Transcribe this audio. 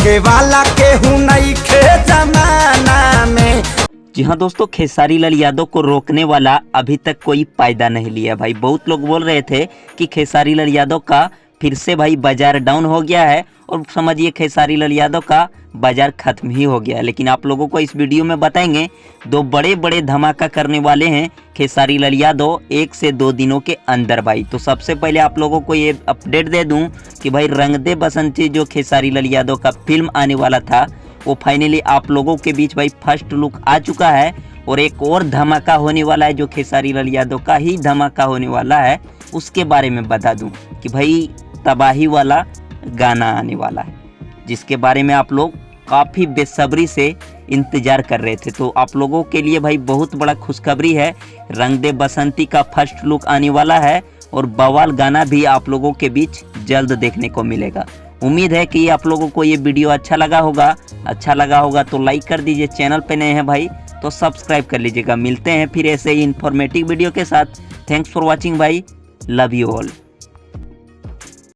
रोके वाला केहू नहीं खे जमाना में। जी हाँ दोस्तों, खेसारी लाल यादव को रोकने वाला अभी तक कोई फायदा नहीं लिया भाई। बहुत लोग बोल रहे थे कि खेसारी लाल यादव का फिर से भाई बाजार डाउन हो गया है और समझिए खेसारी लाल यादव का बाजार खत्म ही हो गया है। लेकिन आप लोगों को इस वीडियो में बताएंगे दो बड़े बड़े धमाका करने वाले हैं खेसारी लाल यादव 1 से 2 दिनों के अंदर भाई। तो सबसे पहले आप लोगों को ये अपडेट दे दूं कि भाई रंग दे बसंती जो खेसारी लाल यादव का फिल्म आने वाला था वो फाइनली आप लोगों के बीच भाई फर्स्ट लुक आ चुका है। और एक और धमाका होने वाला है जो खेसारी लाल यादव का ही धमाका होने वाला है, उसके बारे में बता दूं कि भाई तबाही वाला गाना आने वाला है, जिसके बारे में आप लोग काफ़ी बेसब्री से इंतज़ार कर रहे थे। तो आप लोगों के लिए भाई बहुत बड़ा खुशखबरी है, रंग दे बसंती का फर्स्ट लुक आने वाला है और बवाल गाना भी आप लोगों के बीच जल्द देखने को मिलेगा। उम्मीद है कि आप लोगों को ये वीडियो अच्छा लगा होगा तो लाइक कर दीजिए। चैनल पे नए हैं भाई तो सब्सक्राइब कर लीजिएगा। मिलते हैं फिर ऐसे ही इन्फॉर्मेटिव वीडियो के साथ। थैंक्स फॉर वॉचिंग भाई, लव यू ऑल।